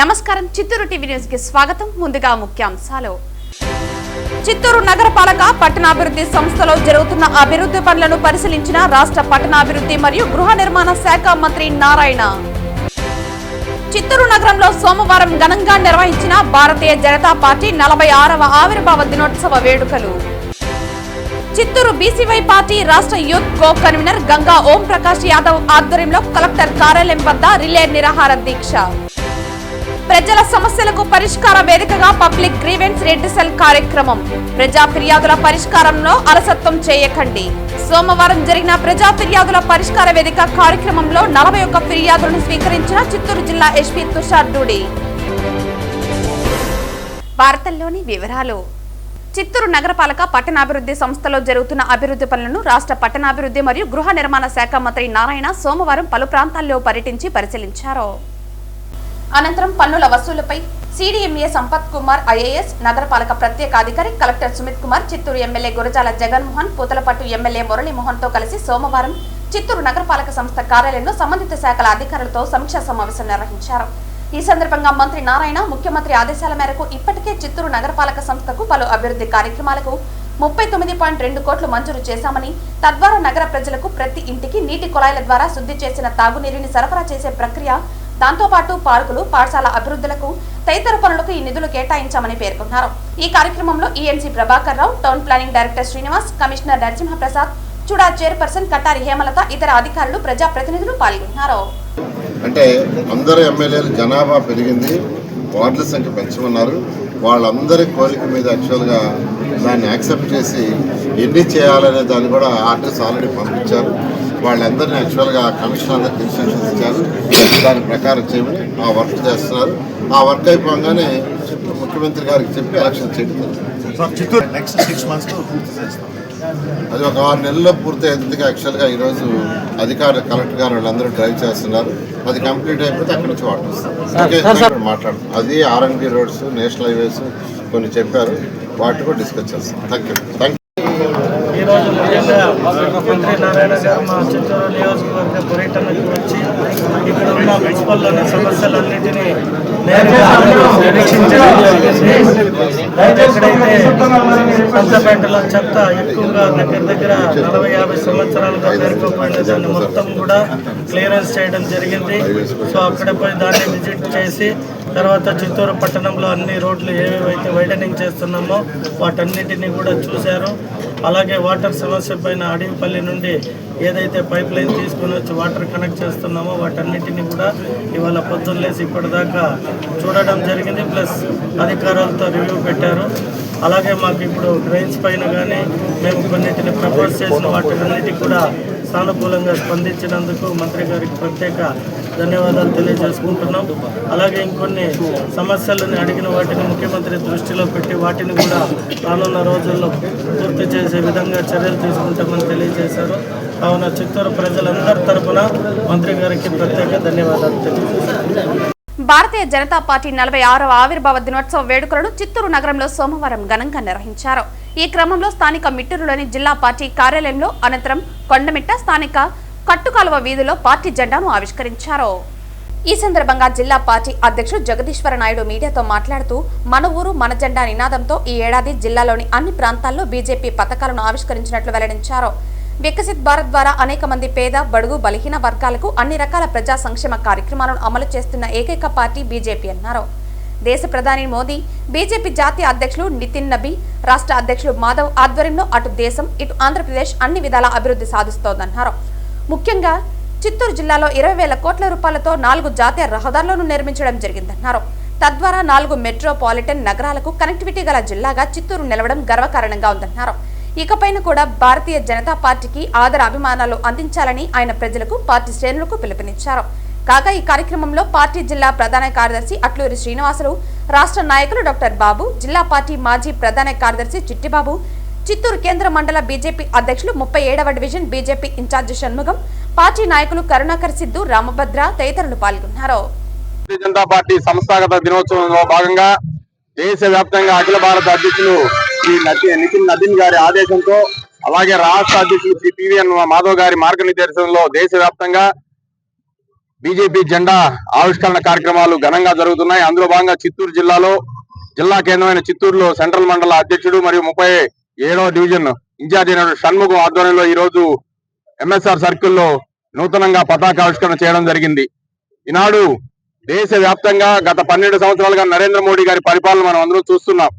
నమస్కారం Chittoor TV news కి స్వాగతం. ముందుగా ముఖ్యాంశాలు. చిత్తూరు నగరపాలక పట్టణాభివృద్ధి సంస్థలో జరుగుతున్న అభివృద్ధి పనులను పరిశీలించిన రాష్ట్ర పట్టణాభివృద్ధి మరియు గృహ నిర్మాణ శాఖ మంత్రి నారాయణ. చిత్తూరు నగరంలో సోమవారం ఘనంగా నిర్వహించిన భారతీయ జనతా పార్టీ 46వ ఆవిర్భావ దినోత్సవ వేడుకలు. చిత్తూరు బీసీవై పార్టీ రాష్ట్ర youth co convener Ganga Om Prakash Yadav ఆధ్వర్యంలో కలెక్టర్ కార్యాలయం వద్ద రిలే నిరాహార దీక్ష. ప్రజల సమస్యలకు పరిష్కార వేదికగా పబ్లిక్ గ్రీవెన్స్ రెడ్డిసెల్ కార్యక్రమం. ప్రజా ఫిర్యాదుల పరిష్కారంలో అలసత్వం చేయకండి. సోమవారం జరిగిన ప్రజా ఫిర్యాదుల పరిష్కార వేదిక కార్యక్రమంలో 41 ఫిర్యాదులను స్వీకరించిన చిత్తూరు జిల్లా ఎస్పీ తుషార్ డూడి. వార్తల్లోని వివరాలు. చిత్తూరు నగరపాలక పట్టణాభివృద్ధి సంస్థలో జరుగుతున్న అభివృద్ధి పనులను రాష్ట్ర పట్టణాభివృద్ధి మరియు గృహ నిర్మాణ శాఖ మంత్రి నారాయణ సోమవారం పలు ప్రాంతాల్లో పర్యటించి పరిశీలించారు. అనంతరం పన్నుల వసూలుపై సిడిఎంఏ సంపత్ కుమార్ ఐఏఎస్, నగరపాలక ప్రత్యేక అధికారి collector Sumit Kumar, Chittoor MLA Gurajala Jaganmohan, Puthalapattu MLA Muralimohan తో కలిసి సోమవారం చిత్తూరు నగరపాలక సంస్థ కార్యాలయంలో సంబంధిత శాఖల అధికారులతో సమీక్షా సమావేశం నిర్వహించారు. ఈ సందర్భంగా మంత్రి నారాయణ ముఖ్యమంత్రి ఆదేశాల మేరకు ఇప్పటికే చిత్తూరు నగరపాలక సంస్థకు పలు అభివృద్ధి కార్యక్రమాలకు 39.2 కోట్లు మంజూరు చేశామని, తద్వారా నగర ప్రజలకు ప్రతి ఇంటికి నీటి కుళాయిల ద్వారా శుద్ధి చేసిన తాగునీరుని సరఫరా చేసే ప్రక్రియ, దాంతోపాటు పార్కులు, పాఠశాల అభివృద్ధులకు తదితర పనులకు ఈ నిధులు కేటాయించామని పేర్కొన్నారు. ఈ కార్యక్రమంలో ENC Prabhakar Rao, town planning director Srinivas, commissioner Narasimhaprasad, Chuda chairperson Kattari Hemalatha, ఇతర అధికారులు, ప్రజాప్రతినిధులు పాల్గొన్నారు. అంటే అందరు ఎమ్మెల్యేలు జనాభా పెరిగింది, వార్డుల సంఖ్య పెంచమన్నారు. వాళ్ళందరి కోరిక మీద యాక్చువల్గా దాన్ని యాక్సెప్ట్ చేసి ఎన్ని చేయాలనే దాన్ని కూడా ఆర్డర్స్ ఆల్రెడీ పంపించారు. వాళ్ళందరినీ యాక్చువల్గా కమిషన్ అందరికి ఇన్స్ట్రక్షన్స్ ఇచ్చారు. దాని ప్రకారం చేయమని ఆ వర్క్ చేస్తున్నారు. ఆ వర్క్ అయిపోగానే ముఖ్యమంత్రి గారికి చెప్పి ఎలక్షన్ చేయడం అది ఒక 6 నెలల్లో పూర్తి అయింది. యాక్చువల్గా ఈరోజు అధికారులు, కలెక్టర్ గారు వాళ్ళందరూ డ్రైవ్ చేస్తున్నారు. అది కంప్లీట్ అయిపోతే అక్కడి నుంచి వాటర్ వస్తారు. మాట్లాడు అది ఆర్ఎన్బి రోడ్స్, నేషనల్ హైవేస్ కొన్ని చెప్పారు, వాటి కూడా డిస్కస్ చేస్తాం. Thank you. ఈరోజు ముఖ్యంగా మంత్రి నారాయణ గారు మా చిత్తూరు నియోజకవర్గ పర్యటనకు వచ్చి ఇక్కడ ఉన్న మున్సిపల్లోని సమస్యలన్నింటినీ నేరుగా సమీక్షించడం జరిగింది. ఎక్కడైతే సంతపేటలో చెత్త ఎక్కువగా దగ్గర 40-50 సంవత్సరాలుగా పేరుకోపోయిన దాన్ని మొత్తం కూడా క్లియరెన్స్ చేయడం జరిగింది. సో అక్కడ పోయి దాన్ని విజిట్ చేసి తర్వాత చిత్తూరు పట్టణంలో అన్ని రోడ్లు ఏవేవైతే వైడనింగ్ చేస్తున్నామో వాటన్నిటిని కూడా చూశారు. అలాగే వాటర్ సమస్య పైన అడవిపల్లి నుండి ఏదైతే పైప్ లైన్ తీసుకుని వచ్చి వాటర్ కనెక్ట్ చేస్తున్నామో వాటన్నిటిని కూడా ఇవాళ పొద్దున్నేసి ఇప్పటిదాకా చూడడం జరిగింది. ప్లస్ అధికారులతో రివ్యూ పెట్టారు. అలాగే మాకు ఇప్పుడు డ్రైన్స్ పైన కానీ మేము కొన్నిటిని ప్రపోజ్ చేసిన వాటికన్నిటికి కూడా సానుకూలంగా స్పందించినందుకు మంత్రి గారికి ప్రత్యేక ధన్యవాదాలు తెలియజేసుకుంటున్నాం. అలాగే ఇంకొన్ని సమస్యలను అడిగిన వాటిని ముఖ్యమంత్రి దృష్టిలో పెట్టి వాటిని కూడా రానున్న రోజుల్లో పూర్తి చేసే విధంగా చర్యలు తీసుకుంటామని తెలియజేశారు. కావున చిత్తూరు ప్రజలందరి తరఫున మంత్రి గారికి ప్రత్యేక ధన్యవాదాలు తెలియజేశారు. భారతీయ జనతా పార్టీ 46వ ఆవిర్భావ దినోత్సవ వేడుకలను చిత్తూరు నగరంలో సోమవారం ఘనంగా నిర్వహించారు. ఈ క్రమంలో స్థానిక మిట్టూరులోని జిల్లా పార్టీ కార్యాలయంలో, అనంతరం కొండమిట్ట స్థానిక కట్టుకాలువ వీధిలో పార్టీ జెండాను ఆవిష్కరించారు. ఈ సందర్భంగా జిల్లా పార్టీ అధ్యక్షుడు జగదీశ్వర నాయుడు మీడియాతో మాట్లాడుతూ, మన ఊరు మన జెండా నినాదంతో ఈ ఏడాది జిల్లాలోని అన్ని ప్రాంతాల్లో బీజేపీ పథకాలను ఆవిష్కరించినట్లు వెల్లడించారు. వికసిత్ భారత్ ద్వారా అనేక మంది పేద, బడుగు, బలహీన వర్గాలకు అన్ని రకాల ప్రజా సంక్షేమ కార్యక్రమాలను అమలు చేస్తున్న ఏకైక పార్టీ బీజేపీ అన్నారు. దేశ ప్రధాని మోదీ, బీజేపీ జాతీయ అధ్యక్షులు నితిన్ నబీ, రాష్ట్ర అధ్యక్షులు మాధవ్ ఆధ్వర్యంలో అటు దేశం, ఇటు ఆంధ్రప్రదేశ్ అన్ని విధాల అభివృద్ధి సాధిస్తోందన్నారు. ముఖ్యంగా చిత్తూరు జిల్లాలో 20,000 కోట్ల రూపాయలతో 4 జాతీయ రహదారులను నిర్మించడం జరిగిందన్నారు. తద్వారా 4 మెట్రోపాలిటన్ నగరాలకు కనెక్టివిటీ గల జిల్లాగా చిత్తూరు నిలవడం గర్వకారణంగా ఉందన్నారు. ఇకపైన కూడా భారతీయ జనతా పార్టీకి ఆదర అభిమానాలు అందించాలని ఆయన ప్రజలకు, పార్టీ శ్రేణులకు పిలుపునిచ్చారు. కాగా ఈ కార్యక్రమంలో పార్టీ జిల్లా ప్రధాన కార్యదర్శి అట్లూరి శ్రీనివాసులు, రాష్ట్ర నాయకులు డాక్టర్ బాబు, జిల్లా పార్టీ మాజీ ప్రధాన కార్యదర్శి చిట్టిబాబు, చిత్తూరు కేంద్ర మండల బీజేపీ అధ్యక్షులు 37వ division BJP incharge Shanmugam, party నాయకులు కరుణాకర్ సిద్ధు, రామభద్ర తదితరులు పాల్గొన్నారు. భారతీయ జనతా పార్టీ సంస్థాగత దినోత్సవంలో భాగంగా దేశవ్యాప్తంగా అఖిల భారత అధ్యక్షులు శ్రీ నితిన్ నబీన్ గారి ఆదేశంతో, అలాగే రాష్ట్ర అధ్యక్షులు శ్రీ పివిఎన్ మాధవ్ గారి మార్గనిర్దేశంలో దేశవ్యాప్తంగా బీజేపీ జెండా ఆవిష్కరణ కార్యక్రమాలు ఘనంగా జరుగుతున్నాయి. అందులో భాగంగా చిత్తూరు జిల్లాలో జిల్లా కేంద్రమైన చిత్తూరులో సెంట్రల్ మండల అధ్యక్షుడు మరియు 37వ డివిజన్ ఇన్ఛార్జ్ అయిన షణ్ముఖం ఆధ్వర్యంలో ఈ రోజు ఎంఎస్ఆర్ సర్కిల్లో నూతనంగా పతాకావిష్కరణ చేయడం జరిగింది. ఈనాడు దేశ వ్యాప్తంగా గత 12 సంవత్సరాలుగా నరేంద్ర మోడీ గారి పరిపాలన మనం అందరూ చూస్తున్నాం.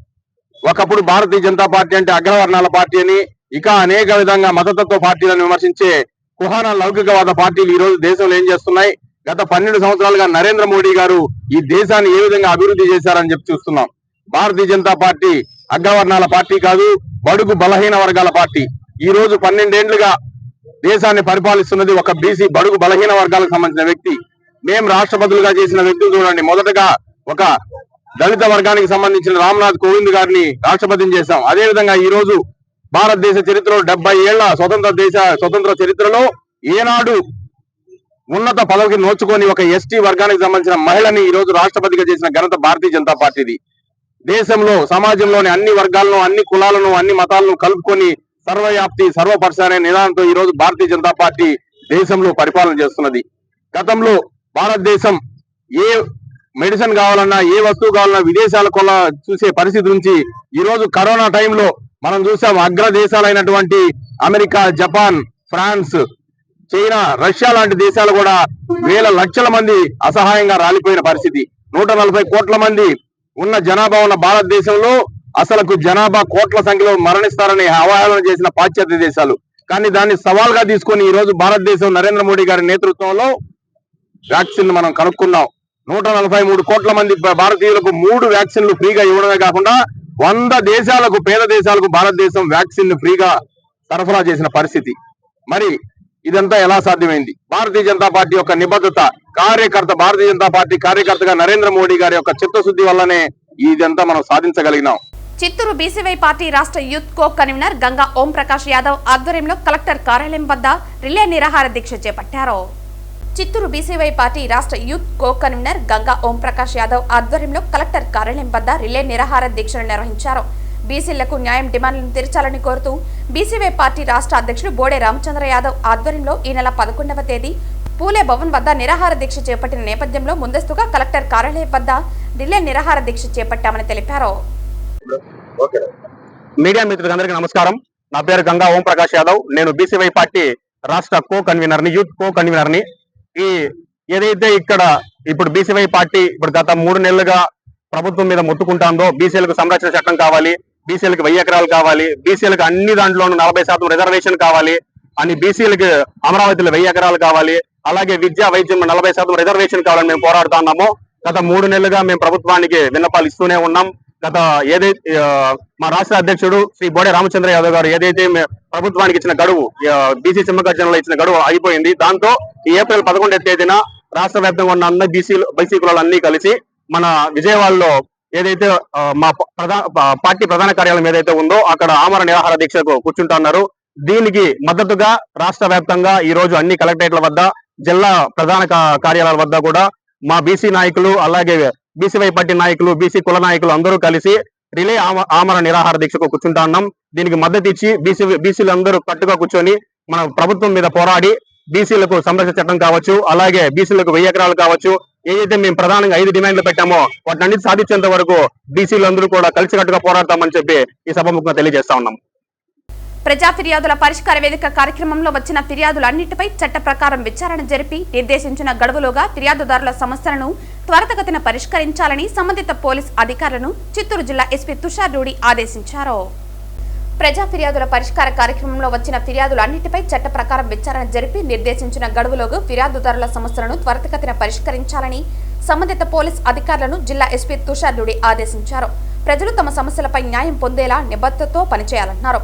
ఒకప్పుడు భారతీయ జనతా పార్టీ అంటే అగ్రవర్ణాల పార్టీ అని, ఇక అనేక విధంగా మతతత్వ పార్టీలను విమర్శించే కుహాన లౌకికవాద పార్టీలు ఈ రోజు దేశంలో ఏం చేస్తున్నాయి? గత 12 సంవత్సరాలుగా నరేంద్ర మోడీ గారు ఈ దేశాన్ని ఏ విధంగా అభివృద్ధి చేశారని చెప్పి చూస్తున్నాం. భారతీయ జనతా పార్టీ అగ్రవర్ణాల పార్టీ కాదు, బడుగు బలహీన వర్గాల పార్టీ. ఈ రోజు 12 ఏళ్లుగా దేశాన్ని పరిపాలిస్తున్నది ఒక బీసీ బడుగు బలహీన వర్గాలకు సంబంధించిన వ్యక్తి. మేము రాష్ట్రపతులుగా చేసిన వ్యక్తులు చూడండి. మొదటగా ఒక దళిత వర్గానికి సంబంధించిన రామ్నాథ్ కోవింద్ గారిని రాష్ట్రపతిని చేశాం. అదే విధంగా ఈ రోజు భారతదేశ చరిత్రలో 70 ఏళ్ల స్వతంత్ర చరిత్రలో ఏనాడు ఉన్నత పదవికి నోచుకొని ఒక ఎస్టీ వర్గానికి సంబంధించిన మహిళని ఈ రోజు రాష్ట్రపతిగా చేసిన ఘనత భారతీయ జనతా పార్టీది. దేశంలో సమాజంలోని అన్ని వర్గాలను, అన్ని కులాలను, అన్ని మతాలను కలుపుకొని సర్వవ్యాప్తి సర్వపర్శ అనే నిదానంతో ఈ రోజు భారతీయ జనతా పార్టీ దేశంలో పరిపాలన చేస్తున్నది. గతంలో భారతదేశం ఏ మెడిసిన్ కావాలన్నా, ఏ వస్తువు కావాలన్నా విదేశాల చూసే పరిస్థితి నుంచి ఈ రోజు కరోనా టైంలో మనం చూసాం. అగ్ర దేశాలైనటువంటి America, Japan, France, China, Russia లాంటి దేశాలు కూడా వేల లక్షల మంది అసహాయంగా రాలిపోయిన పరిస్థితి. 140 కోట్ల మంది ఉన్న జనాభా ఉన్న భారతదేశంలో అసలుకు జనాభా కోట్ల సంఖ్యలో మరణిస్తారని అవహేళన చేసిన పాశ్చాత్య దేశాలు. కానీ దాన్ని సవాల్గా తీసుకొని ఈ రోజు భారతదేశం నరేంద్ర మోడీ గారి నేతృత్వంలో వ్యాక్సిన్ మనం కనుక్కున్నాం. 143 కోట్ల మంది భారతీయులకు 3 వ్యాక్సిన్లు ఫ్రీగా ఇవ్వడమే కాకుండా 100 దేశాలకు, పేద దేశాలకు భారతదేశం వ్యాక్సిన్ ఫ్రీగా సరఫరా చేసిన పరిస్థితి. మరి ఇదంతా ఎలా సాధ్యమైంది? భారతీయ జనతా పార్టీ యొక్క నిబద్ధత, భారతీయ జనతా పార్టీ కార్యకర్తగా నరేంద్ర మోడీ గారి యొక్క చిత్తశుద్ధి వల్లనే ఇదంతా మనం సాధించగలిగినాం. చిత్తూరు బీసీవై పార్టీ రాష్ట్ర youth co convener Ganga Om Prakash Yadav ఆధ్వర్యంలో కలెక్టర్ కార్యాలయం వద్ద రిలే నిరాహార దీక్ష చేపట్టారు. చిత్తూరు బీసీవై పార్టీ రాష్ట్ర youth co convener Ganga Om Prakash Yadav ఆధ్వర్యంలో కలెక్టర్ కార్యాలయం వద్ద రిలే నిరాహార దీక్షను నిర్వహించారు. బీసీలకు న్యాయం డిమాండ్లను తీర్చాలని కోరుతూ బీసీవై పార్టీ రాష్ట్ర అధ్యక్షుడు బోడే రామచంద్ర యాదవ్ ఆధ్వర్యంలో ఈ నెల 11వ తేదీ పూలే భవన్ వద్ద నిరాహార దీక్ష చేపట్టిన నేపథ్యంలో ముందస్తుగా కలెక్టర్ కార్యాలయం వద్ద రిలే నిరాహార దీక్ష చేపట్టామని తెలిపారు. మీడియా మిత్రులందరికీ నమస్కారం. నా పేరు గంగా ఓం ప్రకాష్ యాదవ్. నేను బీసీవై పార్టీ రాష్ట్ర కో కన్వీనర్ని, యూత్ కో కన్వీనర్ని. ఏదైతే ఇప్పుడు బీసీవై పార్టీ గత 3 నెలలుగా ప్రభుత్వం మీద మొత్తుకుంటాందో, బీసీలకు సంరక్షణ చట్టం కావాలి, బీసీలకు 1000 ఎకరాలు కావాలి, బీసీలకు అన్ని దాంట్లోనూ 40% రిజర్వేషన్ కావాలి అని, బీసీలకు అమరావతిలో 1000 ఎకరాలు కావాలి, అలాగే విద్యా వైద్యం 40% రిజర్వేషన్ కావాలని మేము పోరాడుతా ఉన్నాము. గత 3 నెలలుగా మేము ప్రభుత్వానికి విన్నపాలు ఇస్తూనే ఉన్నాం. మా రాష్ట్ర అధ్యక్షుడు శ్రీ బోడే రామచంద్ర యాదవ్ గారు ఏదైతే ప్రభుత్వానికి ఇచ్చిన గడువు, బీసీ సింహగర్జనలో ఇచ్చిన గడువు అయిపోయింది. దాంతో ఈ ఏప్రిల్ 11వ తేదీన రాష్ట్ర వ్యాప్తంగా ఉన్న అన్ని బీసీ కులాలన్నీ కలిసి మన విజయవాడలో ఏదైతే మా పార్టీ ప్రధాన కార్యాలయం ఏదైతే ఉందో అక్కడ ఆమర నిరాహార దీక్షకు కూర్చుంటున్నారు. దీనికి మద్దతుగా రాష్ట్ర వ్యాప్తంగా ఈ రోజు అన్ని కలెక్టరేట్ల వద్ద, జిల్లా ప్రధాన కార్యాలయాల వద్ద కూడా మా బీసీ నాయకులు, అలాగే బీసీవై పార్టీ నాయకులు, బీసీ కుల నాయకులు అందరూ కలిసి రిలే ఆమర నిరాహార దీక్షకు కూర్చుంటా ఉన్నాం. దీనికి మద్దతు ఇచ్చి బీసీలు అందరూ కట్టుగా కూర్చొని మన ప్రభుత్వం మీద పోరాడి బీసీలకు సంరక్షణ చట్టం కావచ్చు, అలాగే బీసీలకు 1000 ఎకరాలు కావచ్చు, ఏదైతే మేము ప్రధానంగా 5 డిమాండ్లు పెట్టామో వాటిని సాధించేంత వరకు బీసీలు అందరూ కూడా కలిసికట్టుగా పోరాడతామని చెప్పి ఈ సభాముఖంగా తెలియజేస్తా ఉన్నాం. ప్రజా ఫిర్యాదుల పరిష్కార వేదిక కార్యక్రమంలో వచ్చిన ఫిర్యాదులన్నిటిపై చట్ట ప్రకారం విచారణ జరిపి నిర్దేశించిన గడువులోగా ఫిర్యాదుదారుల సమస్యలను త్వరితగతిన పరిష్కరించాలని సంబంధిత పోలీస్ అధికారులను చిత్తూరు జిల్లా ఎస్పీ తుషార్ రూడి ఆదేశించారు. ప్రజా ఫిర్యాదుల పరిష్కార కార్యక్రమంలో వచ్చిన ఫిర్యాదులన్నిటిపై చట్ట ప్రకారం విచారణ జరిపి నిర్దేశించిన గడువులోగా ఫిర్యాదుదారుల సమస్యలను త్వరితగతిన పరిష్కరించాలని సంబంధిత పోలీస్ అధికారులను జిల్లా ఎస్పీ తుషార్ రూడి ఆదేశించారు. ప్రజలు తమ సమస్యలపై న్యాయం పొందేలా నిబద్ధతతో పనిచేయాలన్నారు.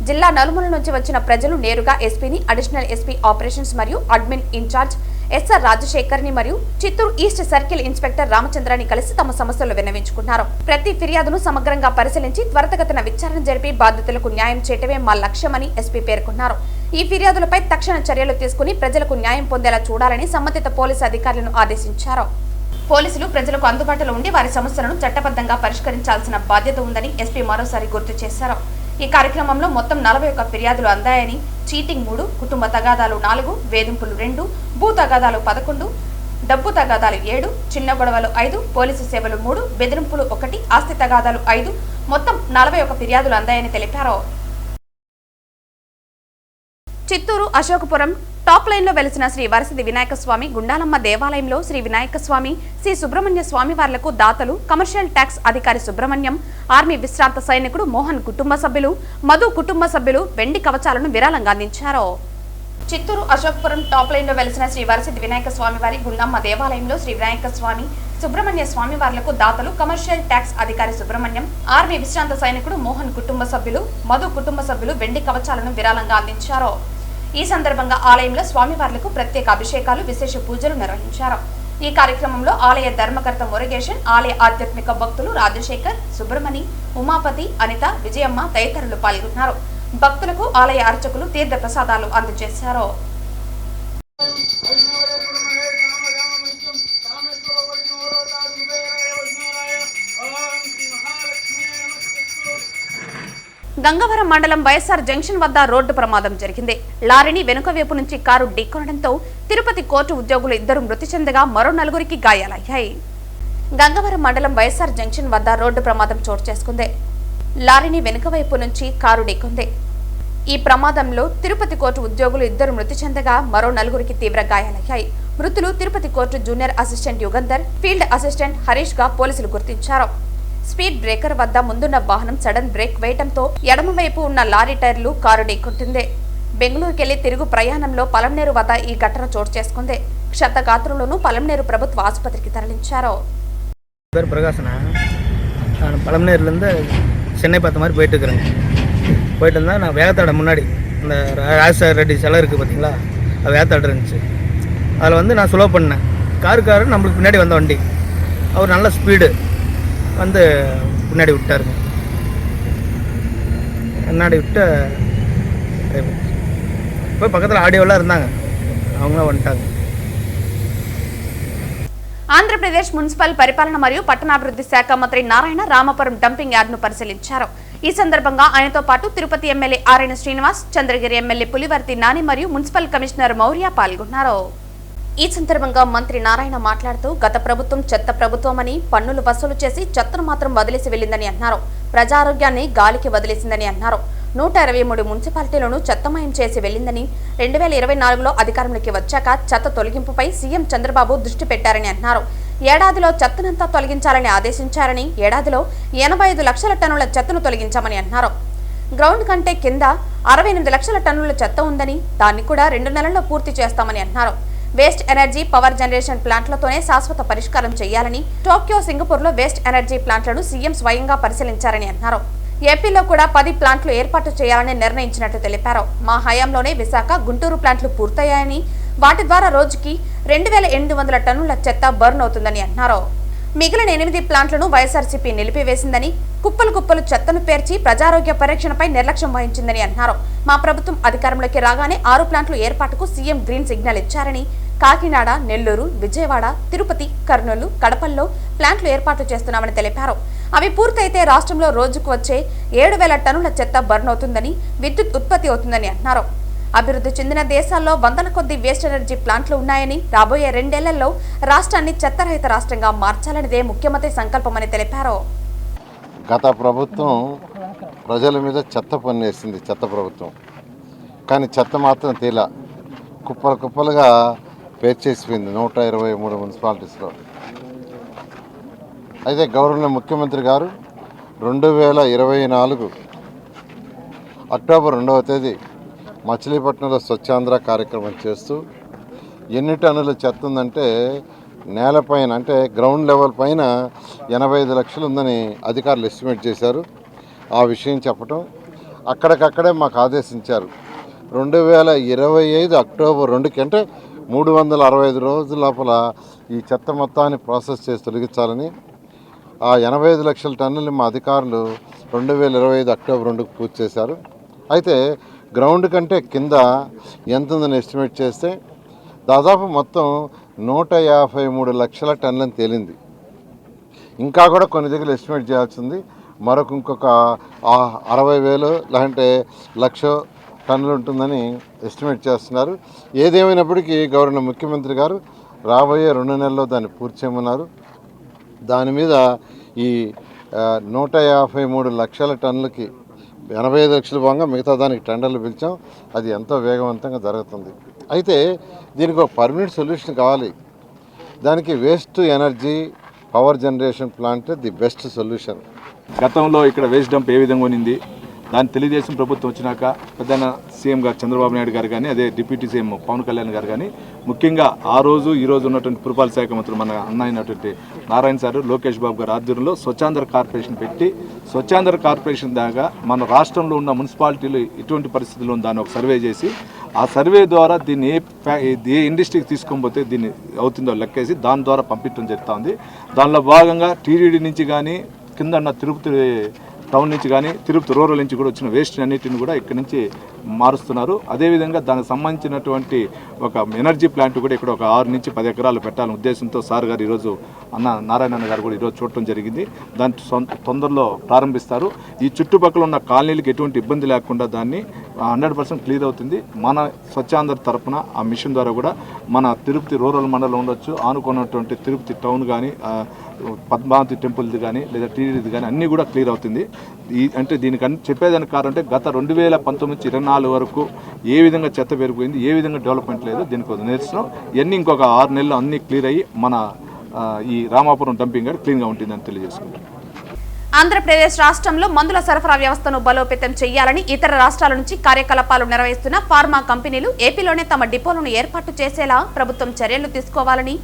జిల్లా నలుమూల నుంచి వచ్చిన ప్రజలు నేరుగా ఎస్పీని, అడిషనల్ ఎస్పీ ఆపరేషన్స్ మరియు అడ్మిన్ ఇన్ఛార్జ్ ఎస్ఆర్ రాజశేఖర్ ని మరియు చిత్తూరు ఈస్ట్ సర్కిల్ ఇన్స్పెక్టర్ రామచంద్రాన్ని కలిసి తమ సమస్యలు విన్నవించుకున్నారు. ప్రతి ఫిర్యాదును సమగ్రంగా పరిశీలించి త్వరితగతిన విచారణ జరిపి బాధితులకు న్యాయం చేయటమే మా లక్ష్యమని ఎస్పీ పేర్కొన్నారు. ఈ ఫిర్యాదులపై తక్షణ చర్యలు తీసుకుని ప్రజలకు న్యాయం పొందేలా చూడాలని సంబంధిత పోలీసు అధికారులను ఆదేశించారు. పోలీసులు ప్రజలకు అందుబాటులో ఉండి వారి సమస్యలను చట్టబద్ధంగా పరిష్కరించాల్సిన బాధ్యత ఉందని ఎస్పీ మరోసారి గుర్తు చేశారు. ఈ కార్యక్రమంలో మొత్తం 41 ఫిర్యాదులు అందాయని, చీటింగ్ 3, కుటుంబ తగాదాలు 4, వేధింపులు 2, భూ తగాదాలు 11, డబ్బు తగాదాలు 7, చిన్న గొడవలు 5, పోలీసు సేవలు 3, బెదిరింపులు 1, ఆస్తి తగాదాలు 5, మొత్తం 41 ఫిర్యాదులు అందాయని తెలిపారు. చిత్తూరు అశోకపురం టాప్ లైన్ లో వెలిసిన శ్రీ వరసిద్ధి వినాయక స్వామి గుండాలమ్మ దేవాలయంలో శ్రీ వినాయక స్వామి, శ్రీ సుబ్రహ్మణ్య స్వామి వార్లకు దాతలు, కమర్షియల్ ట్యాక్స్ అధికారి సుబ్రహ్మణ్యం, ఆర్మీ విశ్రాంత సైనికుడు మోహన్ కుటుంబ సభ్యులు, మధు కుటుంబ సభ్యులు వెండి కవచాలను విరాళంగా అందించారు. చిత్తూరు అశోకపురం టాప్ లైన్ లో వెలిసిన శ్రీ వరసిద్ధి వినాయక స్వామి వారి గుండమ్మ దేవాలయంలో శ్రీ వినాయక స్వామి, సుబ్రహ్మణ్య స్వామి వార్లకు దాతలు, కమర్షియల్ ట్యాక్స్ అధికారి సుబ్రహ్మణ్యం, ఆర్మీ విశ్రాంత సైనికుడు మోహన్ కుటుంబ సభ్యులు, మధు కుటుంబ సభ్యులు వెండి కవచాలను విరాళంగా అందించారు. ఈ సందర్భంగా ఆలయంలో స్వామివార్లకు ప్రత్యేక అభిషేకాలు, విశేష పూజలు నిర్వహించారు. ఈ కార్యక్రమంలో ఆలయ ధర్మకర్త మురుగేశన్, ఆలయ ఆధ్యాత్మిక భక్తులు రాజశేఖర్, సుబ్రహ్మణి, ఉమాపతి, అనిత, విజయమ్మ తదితరులు పాల్గొన్నారు. భక్తులకు ఆలయ అర్చకులు తీర్థ ప్రసాదాలు అందజేశారు. గంగవరం మండలం వైఎస్ఆర్ జంక్షన్ వద్ద రోడ్డు ప్రమాదం జరిగింది. లారీని వెనుక వైపు నుంచి కారు ఢీకొనడంతో తిరుపతి కోర్టు ఉద్యోగులు 2 మృతి చెందగా మరో 4కి గాయాలయ్యాయి. గంగవరం మండలం వైఎస్ఆర్ జంక్షన్ వద్ద రోడ్డు ప్రమాదం చోటు చేసుకుంది. లారీని వెనుక వైపు నుంచి కారు ఢీకొంది. ఈ ప్రమాదంలో తిరుపతి కోర్టు ఉద్యోగులు 2 మృతి చెందగా మరో 4కి తీవ్ర గాయాలయ్యాయి. మృతులు Tirupati court junior assistant Yugandhar, field assistant Harish గా పోలీసులు గుర్తించారు. స్పీడ్ బ్రేకర్ వద్ద ముందున్న వాహనం సడన్ బ్రేక్ వేయడంతో ఎడమవైపు ఉన్న లారీ టైర్లు కారు ఢీకొట్టింది. బెంగళూరుకెళ్లి తిరుగు ప్రయాణంలో పలంనేరు వద్ద ఈ ఘటన చోటు చేసుకుంది. క్షతగాత్రులను పలంనేరు ప్రభుత్వ ఆసుపత్రికి తరలించారు. பழமநேர்லேருந்து சென்னை பார்த்த மாதிரி போயிட்டு இருந்தால் நான் வேகத்தாட முன்னாடி இந்த ராஜசேகர் ரெட்டி சிலை இருக்குது பார்த்தீங்களா, அது வேகத்தாடு இருந்துச்சு. அதில் வந்து நான் ஸ்லோ பண்ணேன். காருக்காரர் நம்மளுக்கு பின்னாடி வந்த வண்டி, அவர் நல்ல ஸ்பீடு வந்து பின்னாடி விட்டாருங்க. முன்னாடி விட்டு போய் பக்கத்தில் ஆடியோலாம் இருந்தாங்க, அவங்களாம் வந்துட்டாங்க. ఆంధ్రప్రదేశ్ మున్సిపల్ పరిపాలన మరియు పట్టణాభివృద్ధి శాఖ మంత్రి నారాయణ రామపురం డంపింగ్ యార్డ్ను పరిశీలించారు. ఈ సందర్భంగా ఆయనతో పాటు Tirupati MLA RN Srinivas, Chandragiri MLA Pulivarthi Nani మరియు మున్సిపల్ కమిషనర్ మౌర్య పాల్గొన్నారు. ఈ సందర్భంగా మంత్రి నారాయణ మాట్లాడుతూ గత ప్రభుత్వం చెత్త ప్రభుత్వమని, పన్నులు వసూలు చేసి చెత్తను మాత్రం వదిలేసి వెళ్లిందని అన్నారు. ప్రజారోగ్యాన్ని గాలికి వదిలేసిందని అన్నారు. 123 మున్సిపాలిటీలను చెత్తమయం చేసి వెళ్లిందని, 2024లో అధికారంలోకి వచ్చాక చెత్త తొలగింపుపై సీఎం చంద్రబాబు దృష్టి పెట్టారని అన్నారు. ఏడాదిలో చెత్తనంతా తొలగించాలని ఆదేశించారని, ఏడాదిలో 85 లక్షల టన్నుల చెత్తను తొలగించామని అన్నారు. గ్రౌండ్ కంటే కింద 68 లక్షల టన్నుల చెత్త ఉందని, దాన్ని కూడా 2 నెలల్లో పూర్తి చేస్తామని అన్నారు. వేస్ట్ ఎనర్జీ పవర్ జనరేషన్ ప్లాంట్లతోనే శాశ్వత పరిష్కారం చేయాలని, టోక్యో, సింగపూర్లో వేస్ట్ ఎనర్జీ ప్లాంట్లను సీఎం స్వయంగా పరిశీలించారని అన్నారు. ఏపీలో కూడా 10 ప్లాంట్లు ఏర్పాటు చేయాలని నిర్ణయించినట్టు తెలిపారు. మా హయాంలోనే విశాఖ, గుంటూరు ప్లాంట్లు పూర్తయ్యాయని, వాటి ద్వారా రోజుకి 2800 టన్నుల చెత్త బర్న్ అవుతుందని అన్నారు. మిగిలిన 8 ప్లాంట్లను వైఎస్ఆర్సీపీ నిలిపివేసిందని, కుప్పలు చెత్తను పేర్చి ప్రజారోగ్య పరీక్షణపై నిర్లక్ష్యం వహించిందని అన్నారు. మా ప్రభుత్వం అధికారంలోకి రాగానే 6 ప్లాంట్లు ఏర్పాటుకు సీఎం గ్రీన్ సిగ్నల్ ఇచ్చారని, కాకినాడ, నెల్లూరు, విజయవాడ, తిరుపతి, కర్నూలు, కడపల్లో ప్లాంట్లు ఏర్పాటు చేస్తున్నామని తెలిపారు. అవి పూర్తయితే రాష్ట్రంలో రోజుకు వచ్చే 7000 టన్నుల చెత్త బర్న్ అవుతుందని, విద్యుత్ ఉత్పత్తి అవుతుందని అన్నారు. అభివృద్ధి చెందిన దేశాల్లో వందల కొద్ది వేస్ట్ ఎనర్జీ ప్లాంట్లు ఉన్నాయని, రాబోయే 2 ఏళ్లలో రాష్ట్రాన్ని చెత్తరహిత రాష్ట్రంగా మార్చాలనేదే ముఖ్యమంత్రి సంకల్పమని తెలిపారు. గత ప్రభుత్వం ప్రజల మీద చెత్త పన్నేసింది, చెత్త ప్రభుత్వం. కానీ చెత్త మాత్రం తీలా కుప్పలుగా పేర్చేసిపోయింది 123 మున్సిపాలిటీస్లో. అయితే గౌరవ ముఖ్యమంత్రి గారు 2024 అక్టోబర్ 2వ తేదీ మచిలీపట్నంలో స్వచ్ఛాంధ్ర కార్యక్రమం చేస్తూ ఎన్ని టన్నుల చెత్త ఉందంటే నేలపైన, అంటే గ్రౌండ్ లెవెల్ పైన 85 లక్షలు ఉందని అధికారులు ఎస్టిమేట్ చేశారు. ఆ విషయం చెప్పటం అక్కడికక్కడే మాకు ఆదేశించారు. 2025 అక్టోబర్ 2కి, అంటే 365 రోజుల లోపల ఈ చెత్త మొత్తాన్ని ప్రాసెస్ చేసి తొలగించాలని. ఆ 85 లక్షల టన్నులు మా అధికారులు 2025 అక్టోబర్ 2కి పూర్తి చేశారు. అయితే గ్రౌండ్ కంటే కింద ఎంత ఉందని ఎస్టిమేట్ చేస్తే దాదాపు మొత్తం 153 లక్షల టన్నులని తేలింది. ఇంకా కూడా కొన్ని దగ్గర ఎస్టిమేట్ చేయాల్సింది, ఇంకొక 60,000 లేదంటే 1,00,000 టన్నులు ఉంటుందని ఎస్టిమేట్ చేస్తున్నారు. ఏదేమైనప్పటికీ గౌరవ ముఖ్యమంత్రి గారు రాబోయే 2 నెలల్లో దాన్ని పూర్తి చేయమన్నారు. దాని మీద ఈ 153 లక్షల టన్నులకి 85 లక్షల భాగంగా మిగతా దానికి టెండర్లు పిలిచాం. అది ఎంతో వేగవంతంగా జరుగుతుంది. అయితే దీనికి ఒక పర్మనెంట్ సొల్యూషన్ కావాలి. దానికి waste energy power generation plant the best solution. గతంలో ఇక్కడ వేస్ట్ డంప్ ఏ విధంగా ఉన్నింది, దాన్ని తెలుగుదేశం ప్రభుత్వం వచ్చినాక పెద్దన్న సీఎం గారు చంద్రబాబు నాయుడు గారు కానీ, అదే డిప్యూటీ సీఎం పవన్ కళ్యాణ్ గారు కానీ, ముఖ్యంగా ఆ రోజు ఈ రోజు ఉన్నటువంటి పురపాలక శాఖ మంత్రులు మన అన్న అయినటువంటి నారాయణ సార్, లోకేష్ బాబు గారు ఆధ్వర్యంలో స్వచ్ఛాంధ్ర కార్పొరేషన్ పెట్టి, స్వచ్ఛాంధ్ర కార్పొరేషన్ దాకా మన రాష్ట్రంలో ఉన్న మున్సిపాలిటీలు ఎటువంటి పరిస్థితుల్లో దాన్ని ఒక సర్వే చేసి, ఆ సర్వే ద్వారా దీన్ని ఏ ఇండస్ట్రీకి తీసుకొని పోతే దీన్ని అవుతుందో లెక్కేసి దాని ద్వారా పంపించడం జరుగుతూ ఉంది. దానిలో భాగంగా టీడీడీ నుంచి కానీ, కింద ఉన్న తిరుపతి టౌన్ నుంచి కానీ, తిరుపతి రూరల్ నుంచి కూడా వచ్చిన వేస్ట్ అన్నిటిని కూడా ఇక్కడి నుంచి మారుస్తున్నారు. అదేవిధంగా దానికి సంబంధించినటువంటి ఒక ఎనర్జీ ప్లాంట్ కూడా ఇక్కడ ఒక 6 నుంచి 10 ఎకరాలు పెట్టాలనే ఉద్దేశంతో సార్ గారు ఈరోజు నారాయణ గారు కూడా ఈరోజు చూడటం జరిగింది. దాన్ని తొందరలో ప్రారంభిస్తారు. ఈ చుట్టుపక్కల ఉన్న కాలనీలకు ఎటువంటి ఇబ్బంది లేకుండా దాన్ని 100% క్లియర్ అవుతుంది. మన స్వచ్ఛాంధ్ర తరపున ఆ మిషన్ ద్వారా కూడా మన తిరుపతి రూరల్ మండలం ఉండొచ్చు, ఆనుకున్నటువంటి తిరుపతి టౌన్ కానీ, పద్మావతి టెంపుల్ది కానీ, లేదా టీడీది కానీ అన్నీ కూడా క్లియర్ అవుతుంది. అంటే దీనికి చెప్పేదానికి కారణం అంటే గత 2019 నుంచి 24 వరకు ఏ విధంగా చెత్త పెరిగిపోయింది, ఏ విధంగా డెవలప్మెంట్ లేదు, దీనికి ఒక నిదర్శనం. ఇవన్నీ ఇంకొక 6 నెలలు అన్నీ క్లియర్ అయ్యి మన ఈ రామాపురం డంపింగ్ యార్డ్ క్లీన్గా ఉంటుందని తెలియజేసుకుంటాం. ఆంధ్రప్రదేశ్ రాష్ట్రంలో మందుల సరఫరా వ్యవస్థను బలోపేతం చేయాలని ఇతర రాష్ట్రాల నుంచి కార్యకలాపాలు నిర్వహిస్తున్న ఫార్మా కంపెనీలు ఏపీలోనే తమ డిపోలను ఏర్పాటు చేసేలా ప్రభుత్వం చర్యలు తీసుకోవాలని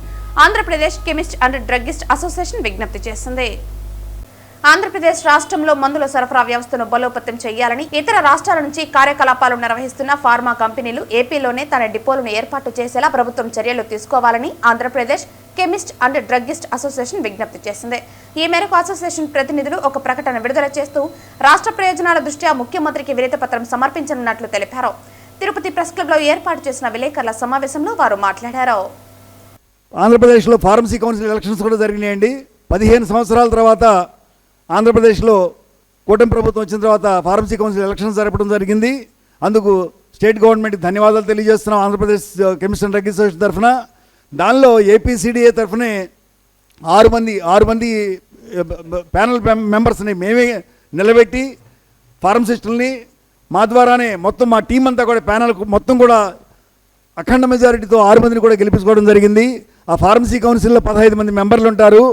Andhra Pradesh chemist and druggist association విజ్ఞప్తి చేసింది. ఆంధ్రప్రదేశ్ రాష్ట్రంలో మందుల సరఫరా వ్యవస్థను బలోపేతం చేయాలని ఇతర రాష్ట్రాల నుంచి కార్యకలాపాలు నిర్వహిస్తున్న ఫార్మా కంపెనీలు ఏపీలోనే తన డిపోలను ఏర్పాటు చేసేలా ప్రభుత్వం చర్యలు తీసుకోవాలని Andhra Pradesh chemist and druggist association విజ్ఞప్తి చేసింది. ఈ మేరకు అసోసియేషన్ ప్రతినిధులు ఒక ప్రకటన విడుదల చేస్తూ రాష్ట్ర ప్రయోజనాల దృష్ట్యా ముఖ్యమంత్రికి వినతి పత్రం సమర్పించనున్నట్లు తెలిపారు. తిరుపతి ప్రెస్ క్లబ్లో ఏర్పాటు చేసిన విలేకరుల సమావేశంలో వారు మాట్లాడారు. ఆంధ్రప్రదేశ్లో ఫార్మసీ కౌన్సిల్ ఎలక్షన్స్ కూడా జరిగినాయండి. 15 సంవత్సరాల తర్వాత ఆంధ్రప్రదేశ్లో కూటమి ప్రభుత్వం వచ్చిన తర్వాత ఫార్మసీ కౌన్సిల్ ఎలక్షన్స్ జరపడం జరిగింది. అందుకు స్టేట్ గవర్నమెంట్కి ధన్యవాదాలు తెలియజేస్తున్నాం Andhra Pradesh chemist and drug association తరఫున. దానిలో ఏపీసీడీఏ తరఫునే 6 మంది ప్యానల్ మెంబర్స్ని మేమే నిలబెట్టి ఫార్మసిస్టుల్ని మా ద్వారానే మొత్తం మా టీం అంతా కూడా ప్యానల్ మొత్తం కూడా అఖండ మెజారిటీతో 6 మందిని కూడా గెలిపించుకోవడం జరిగింది. ఆ ఫార్మసీ కౌన్సిల్లో 15 మంది మెంబర్లు ఉంటారు.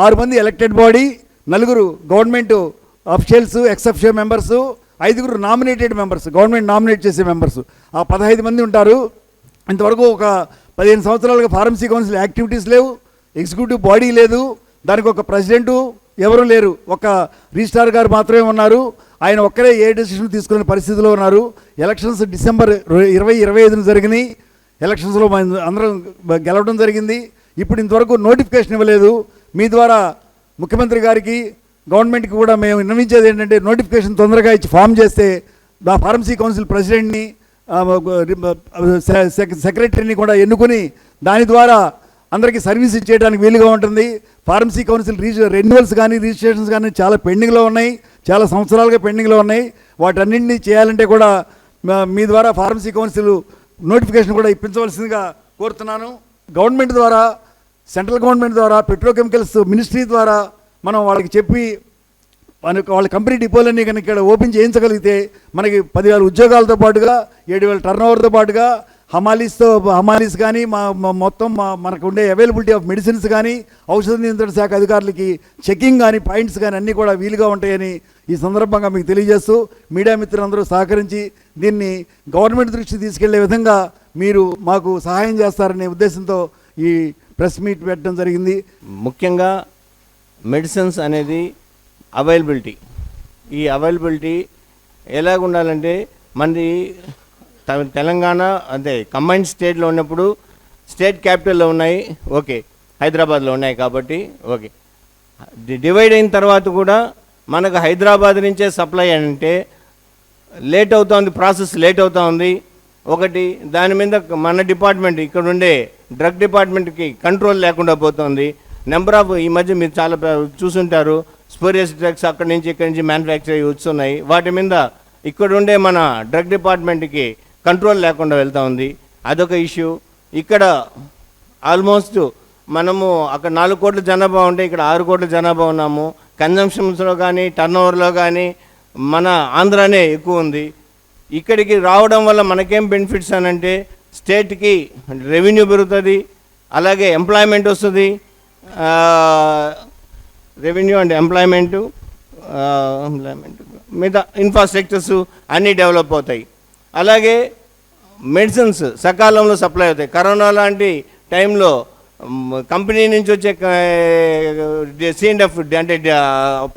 6 మంది elected body, 4 government officials exception members, 5 nominated members, government nominate చేసే మెంబర్స్. ఆ 15 మంది ఉంటారు. ఇంతవరకు ఒక 15 సంవత్సరాలుగా ఫార్మసీ కౌన్సిల్ యాక్టివిటీస్ లేవు, ఎగ్జిక్యూటివ్ బాడీ లేదు, దానికి ఒక ప్రెసిడెంటు ఎవరు లేరు, ఒక రిజిస్ట్రార్ గారు మాత్రమే ఉన్నారు. ఆయన ఒక్కరే ఏ డెసిషన్ తీసుకునే పరిస్థితిలో ఉన్నారు. ఎలక్షన్స్ డిసెంబర్ 2025 జరిగినాయి. ఎలక్షన్స్లో అందరం గెలవడం జరిగింది. ఇప్పుడు ఇంతవరకు నోటిఫికేషన్ ఇవ్వలేదు. మీ ద్వారా ముఖ్యమంత్రి గారికి గవర్నమెంట్కి కూడా మేము విన్నవించేది ఏంటంటే నోటిఫికేషన్ తొందరగా ఇచ్చి ఫామ్ చేస్తే ఆ ఫార్మసీ కౌన్సిల్ ప్రెసిడెంట్ని సెక్రటరీని కూడా ఎన్నుకొని దాని ద్వారా అందరికీ సర్వీస్ ఇచ్చేయడానికి వీలుగా ఉంటుంది. ఫార్మసీ కౌన్సిల్ రెన్యువల్స్ కానీ రిజిస్ట్రేషన్స్ కానీ చాలా పెండింగ్లో ఉన్నాయి, చాలా సంవత్సరాలుగా పెండింగ్లో ఉన్నాయి. వాటన్నింటినీ చేయాలంటే కూడా మీ ద్వారా ఫార్మసీ కౌన్సిల్ నోటిఫికేషన్ కూడా ఇప్పించవలసిందిగా కోరుతున్నాను. గవర్నమెంట్ ద్వారా, సెంట్రల్ గవర్నమెంట్ ద్వారా, పెట్రోకెమికల్స్ మినిస్ట్రీ ద్వారా మనం వాళ్ళకి చెప్పి వాళ్ళ కంపెనీ డిపోలన్నీ కనుక ఇక్కడ ఓపెన్ చేయించగలిగితే మనకి 10,000 ఉద్యోగాలతో పాటుగా 7,000 టర్నోవర్తో పాటుగా హమాలీస్ కానీ మొత్తం మనకు ఉండే అవైలబిలిటీ ఆఫ్ మెడిసిన్స్ కానీ, ఔషధ నియంత్రణ శాఖ అధికారులకి చెకింగ్ కానీ, పాయింట్స్ కానీ అన్నీ కూడా వీలుగా ఉంటాయని ఈ సందర్భంగా మీకు తెలియజేస్తూ మీడియా మిత్రులందరూ సహకరించి దీన్ని గవర్నమెంట్ దృష్టికి తీసుకెళ్లే విధంగా మీరు మాకు సహాయం చేస్తారనే ఉద్దేశంతో ఈ ప్రెస్ మీట్ పెట్టడం జరిగింది. ముఖ్యంగా మెడిసిన్స్ అనేది అవైలబిలిటీ, ఈ అవైలబిలిటీ ఎలాగ ఉండాలంటే మనది తెలంగాణ అంటే కంబైన్డ్ స్టేట్లో ఉన్నప్పుడు స్టేట్ క్యాపిటల్లో ఉన్నాయి, ఓకే, హైదరాబాద్లో ఉన్నాయి కాబట్టి ఓకే. డివైడ్ అయిన తర్వాత కూడా మనకు హైదరాబాద్ నుంచే సప్లై అంటే లేట్ అవుతుంది, ప్రాసెస్ లేట్ అవుతూ ఉంది. ఒకటి దాని మీద మన డిపార్ట్మెంట్ ఇక్కడ ఉండే డ్రగ్ డిపార్ట్మెంట్కి కంట్రోల్ లేకుండా పోతుంది. నెంబర్ ఆఫ్ ఈ మధ్య మీరు చాలా చూసుంటారు, స్పూరియస్ డ్రగ్స్ అక్కడి నుంచి ఇక్కడి నుంచి మ్యానుఫ్యాక్చర్ అయ్యి వస్తున్నాయి. వాటి మీద ఇక్కడ ఉండే మన డ్రగ్ డిపార్ట్మెంట్కి కంట్రోల్ లేకుండా వెళ్తూ ఉంది. అదొక ఇష్యూ. ఇక్కడ ఆల్మోస్ట్ మనము అక్కడ 4 కోట్ల జనాభా ఉంటే ఇక్కడ 6 కోట్ల జనాభా ఉన్నాము. కన్జంప్షన్స్లో కానీ టర్నోవర్లో కానీ మన ఆంధ్రానే ఎక్కువ ఉంది. ఇక్కడికి రావడం వల్ల మనకేం బెనిఫిట్స్ అని అంటే స్టేట్కి రెవెన్యూ పెరుగుతుంది, అలాగే ఎంప్లాయ్మెంట్ వస్తుంది. రెవెన్యూ అండ్ ఎంప్లాయ్మెంట్ మిగతా ఇన్ఫ్రాస్ట్రక్చర్స్ అన్నీ డెవలప్ అవుతాయి. అలాగే మెడిసిన్స్ సకాలంలో సప్లై అవుతాయి. కరోనా లాంటి టైంలో కంపెనీ నుంచి వచ్చే C&F అంటే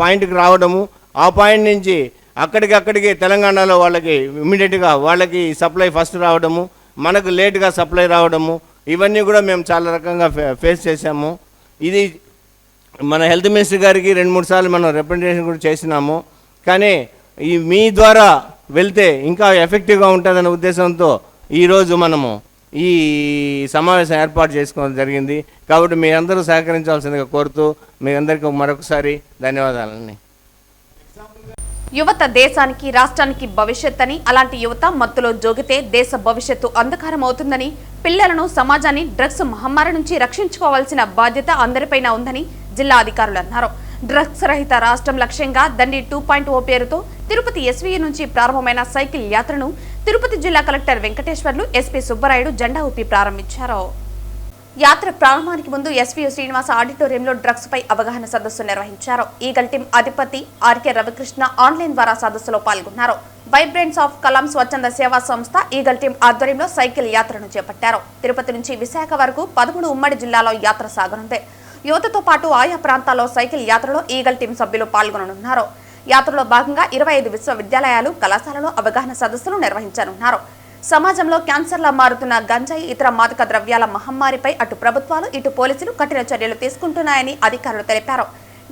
పాయింట్కి రావడము, ఆ పాయింట్ నుంచి అక్కడికి తెలంగాణలో వాళ్ళకి ఇమ్మీడియట్గా వాళ్ళకి సప్లై ఫస్ట్ రావడము, మనకు లేట్గా సప్లై రావడము, ఇవన్నీ కూడా మేము చాలా రకంగా ఫేస్ చేసాము. ఇది మన హెల్త్ మినిస్టర్ గారికి 2-3 సార్లు మనం రిప్రజెంటేషన్ కూడా చేసినాము. కానీ ఈ మీ ద్వారా వెళ్తే ఇంకా ఎఫెక్టివ్గా ఉంటుందనే ఉద్దేశంతో ఈరోజు మనము ఈ సమావేశం ఏర్పాటు చేసుకోవడం జరిగింది. కాబట్టి మీ అందరూ సహకరించాల్సిందిగా కోరుతూ మీ అందరికీ మరొకసారి ధన్యవాదాలండి. యువత దేశానికి రాష్ట్రానికి భవిష్యత్ అని, అలాంటి యువత మత్తులో జోగితే దేశ భవిష్యత్తు అంధకారం అవుతుందని, పిల్లలను సమాజాన్ని డ్రగ్స్ మహమ్మారి నుంచి రక్షించుకోవాల్సిన బాధ్యత అందరిపైన ఉందని జిల్లా అధికారులు అన్నారు. డ్రగ్స్ రహిత రాష్ట్రం లక్ష్యంగా దండి 2.0 పేరుతో తిరుపతి SVA నుంచి ప్రారంభమైన సైకిల్ యాత్రను తిరుపతి జిల్లా కలెక్టర్ వెంకటేశ్వర్లు, SP సుబ్బరాయుడు జెండా ఊపి ప్రారంభించారు. యాత్ర ప్రారంభానికి ముందు SVO శ్రీనివాస ఆడిటోరియంలో డ్రగ్స్ పై అవగాహన సదస్సు నిర్వహించారు. ఈగల్ టీం అధిపతి RK రవికృష్ణ ఆన్లైన్ ద్వారా సదస్సులో పాల్గొన్నారు. వైబ్రెంట్స్ ఆఫ్ కలాం స్వచ్ఛంద సేవా సంస్థ ఈగల్ టీం ఆధ్వర్యంలో సైకిల్ యాత్రను చేపట్టారు. తిరుపతి నుంచి విశాఖ వరకు 13 ఉమ్మడి జిల్లాలో యాత్ర సాగనుంది. యువతతో పాటు ఆయా ప్రాంతాల్లో సైకిల్ యాత్రలో ఈగల్ టీం సభ్యులు పాల్గొననున్నారు. యాత్రలో భాగంగా 25 విశ్వవిద్యాలయాలు, కళాశాలలో అవగాహన సదస్సులు నిర్వహించనున్నారు. సమాజంలో క్యాన్సర్లా మారుతున్న గంజాయి, ఇతర మాదక ద్రవ్యాల మహమ్మారిపై అటు ప్రభుత్వాలు, ఇటు పోలీసులు కఠిన చర్యలు తీసుకుంటున్నాయని అధికారులు తెలిపారు.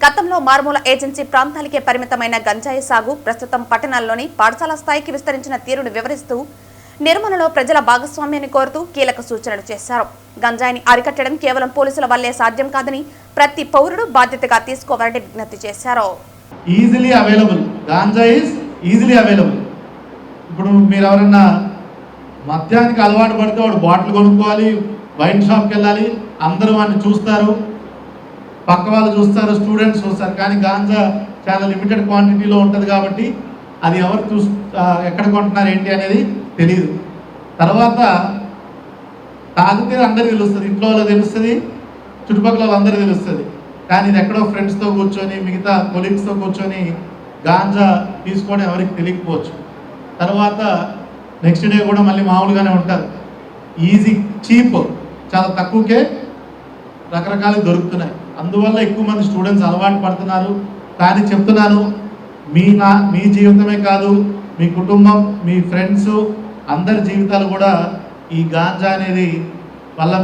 గతంలో మారుమూల ఏజెన్సీ ప్రాంతాలకే పరిమితమైన గంజాయి సాగు ప్రస్తుతం పట్టణాల్లోని పాఠశాల స్థాయికి విస్తరించిన తీరును వివరిస్తూ నిర్మూలనలో ప్రజల భాగస్వామ్యాన్ని కోరుతూ కీలక సూచనలు చేశారు. గంజాయిని అరికట్టడం కేవలం పోలీసుల వల్లే సాధ్యం కాదని ప్రతి పౌరుడు బాధ్యతగా తీసుకోవాలని విజ్ఞప్తి చేశారు. Easily available ganja is easily available. ఇప్పుడు మీరు ఎవరన్నా మద్యానికి అలవాటు పడితే వాడు బాటిల్ కొనుక్కోవాలి, వైన్ షాప్కి వెళ్ళాలి, అందరూ వాడిని చూస్తారు, పక్క వాళ్ళు చూస్తారు, స్టూడెంట్స్ చూస్తారు. కానీ గాంజా చాలా లిమిటెడ్ క్వాంటిటీలో ఉంటుంది కాబట్టి అది ఎవరు ఎక్కడ కొంటున్నారు ఏంటి అనేది తెలియదు. తర్వాత తాగితే అందరికీ తెలుస్తుంది, ఇంట్లో వాళ్ళకి తెలుస్తుంది, చుట్టుపక్కల వాళ్ళందరికీ తెలుస్తుంది. కానీ ఇది ఎక్కడో ఫ్రెండ్స్తో కూర్చొని, మిగతా కొలీగ్స్తో కూర్చొని గాంజా తీసుకోవడం ఎవరికి తెలియకపోవచ్చు. తర్వాత నెక్స్ట్ డే కూడా మళ్ళీ మామూలుగానే ఉంటారు. ఈజీ, చీప్, చాలా తక్కువకే రకరకాలు దొరుకుతున్నాయి. అందువల్ల ఎక్కువ మంది స్టూడెంట్స్ అలవాటు పడుతున్నారు. కానీ చెప్తున్నాను, మీ జీవితమే కాదు, మీ కుటుంబం, మీ ఫ్రెండ్స్ అందరి జీవితాలు కూడా ఈ గాంజా అనేది వల్ల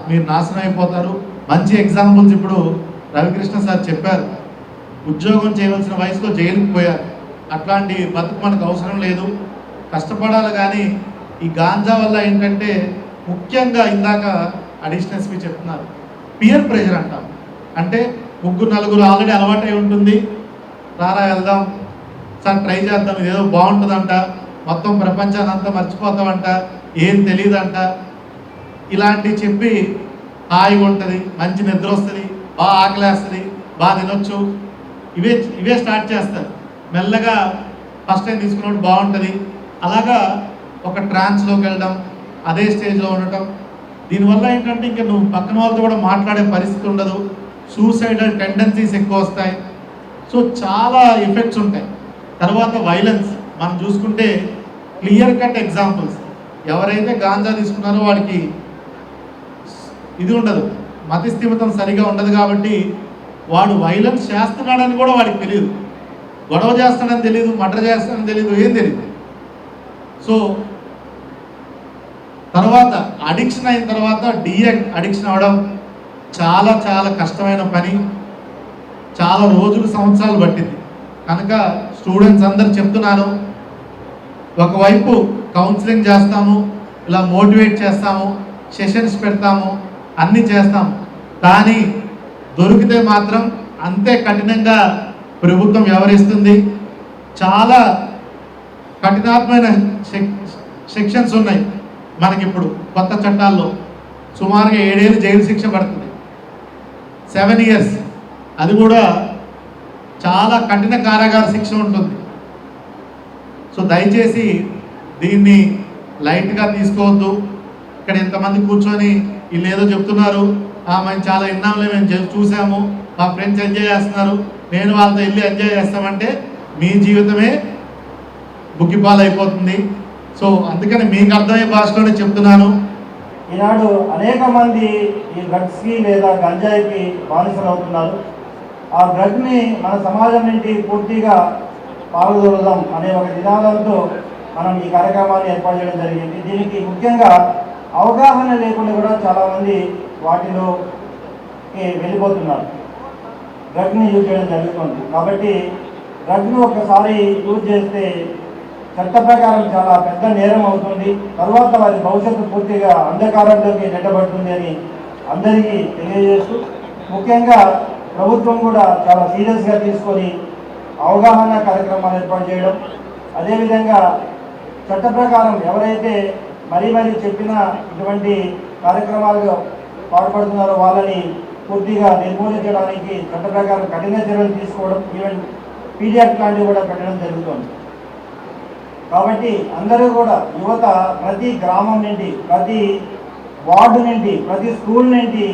మీరు నాశనం అయిపోతారు. మంచి ఎగ్జాంపుల్స్ ఇప్పుడు రవికృష్ణ సార్ చెప్పారు. ఉద్యోగం చేయవలసిన వయసులో జైలుకి పోయారు. అట్లాంటి బతుకు మనకు అవసరం లేదు, కష్టపడాలి. కానీ ఈ గాంజా వల్ల ఏంటంటే ముఖ్యంగా ఇందాక అడిషనల్ SP చెప్తున్నారు, పియర్ ప్రెషర్ అంటాం. అంటే 3-4 ఆల్రెడీ అలవాటై ఉంటుంది, రారా వెళ్దాం సార్, ట్రై చేద్దాం, ఇదేదో బాగుంటుందంట, మొత్తం ప్రపంచాన్ని అంతా మర్చిపోతామంట, ఏం తెలియదంట, ఇలాంటివి చెప్పి హాయిగా ఉంటుంది, మంచి నిద్ర వస్తుంది, బాగా ఆకలేస్తుంది, బాగా తినొచ్చు, ఇవే స్టార్ట్ చేస్తారు. మెల్లగా ఫస్ట్ టైం తీసుకున్నప్పుడు బాగుంటుంది, అలాగా ఒక ట్రాన్స్లోకి వెళ్ళడం, అదే స్టేజ్లో ఉండటం. దీనివల్ల ఏంటంటే ఇంకా నువ్వు పక్కన వాళ్ళతో కూడా మాట్లాడే పరిస్థితి ఉండదు, సూసైడల్ టెండెన్సీస్ ఎక్కువ వస్తాయి. సో చాలా ఎఫెక్ట్స్ ఉంటాయి. తర్వాత వైలెన్స్ మనం చూసుకుంటే క్లియర్ కట్ ఎగ్జాంపుల్స్. ఎవరైతే గాంజా తీసుకున్నారో వాడికి ఇది ఉండదు, మతిస్థిమితం సరిగా ఉండదు. కాబట్టి వాడు వైలెన్స్ చేస్తున్నాడని కూడా వాడికి తెలియదు, గొడవ చేస్తాడని తెలియదు, మర్డర్ చేస్తాడని తెలియదు, ఏం తెలియదు. సో తర్వాత అడిక్షన్ అయిన తర్వాత అడిక్షన్ అవ్వడం చాలా చాలా కష్టమైన పని, చాలా రోజులు, సంవత్సరాలు పట్టింది. కనుక స్టూడెంట్స్ అందరు చెప్తున్నాను, ఒకవైపు కౌన్సిలింగ్ చేస్తాము, ఇలా మోటివేట్ చేస్తాము, సెషన్స్ పెడతాము, అన్నీ చేస్తాము. కానీ దొరికితే మాత్రం అంతే కఠినంగా ప్రభుత్వం వ్యవహరిస్తుంది. చాలా కఠినాత్మైన సెక్షన్స్ ఉన్నాయి మనకిప్పుడు కొత్త చట్టాల్లో. సుమారుగా 7 ఏళ్ళు జైలు శిక్ష పడుతుంది. 7 years అది కూడా చాలా కఠిన కారాగార శిక్ష ఉంటుంది. సో దయచేసి దీన్ని లైట్గా తీసుకోవద్దు. ఇక్కడ ఇంతమంది కూర్చొని వీళ్ళు ఏదో చెప్తున్నారు, మేము చాలా విన్నాంలే, మేము చూసాము, మా ఫ్రెండ్స్ ఎంజాయ్ చేస్తున్నారు, నేను వాళ్ళతో వెళ్ళి ఎంజాయ్ చేస్తామంటే మీ జీవితమే బుగ్గిపాలైపోతుంది. సో అందుకని మీకు అర్థమయ్యే భాషలోనే చెప్తున్నాను. ఈనాడు అనేక మంది ఈ డ్రగ్స్కి లేదా గంజాయికి బానిసలు అవుతున్నారు. ఆ డ్రగ్ని మన సమాజం నుండి పూర్తిగా పాల్గొనదాం అనే ఒక నినాదంతో మనం ఈ కార్యక్రమాన్ని ఏర్పాటు చేయడం జరిగింది. దీనికి ముఖ్యంగా అవగాహన లేకుండా కూడా చాలామంది వాటిలోకి వెళ్ళిపోతున్నారు, డ్రగ్ని యూజ్ చేయడం జరుగుతుంది. కాబట్టి డ్రగ్ను ఒకసారి యూజ్ చేస్తే చట్ట ప్రకారం చాలా పెద్ద నేరం అవుతుంది. తర్వాత వారి భవిష్యత్తు పూర్తిగా అంధకారంలోకి నెట్టబడుతుంది అని అందరికీ తెలియజేస్తూ, ముఖ్యంగా ప్రభుత్వం కూడా చాలా సీరియస్గా తీసుకొని అవగాహన కార్యక్రమాలు ఏర్పాటు చేయడం, అదేవిధంగా చట్ట ప్రకారం ఎవరైతే మరీ చెప్పిన ఇటువంటి కార్యక్రమాలు పాల్పడుతున్నారో వాళ్ళని పూర్తిగా నిర్మూలించడానికి చట్ట ప్రకారం కఠిన చర్యలు తీసుకోవడం, ఈవెన్ పీడియాక్ట్ లాంటివి కూడా పెట్టడం జరుగుతుంది. కాబట్టి అందరూ కూడా యువత ప్రతి గ్రామం నుండి, ప్రతి వార్డు నుండి, ప్రతి స్కూల్ నుండి,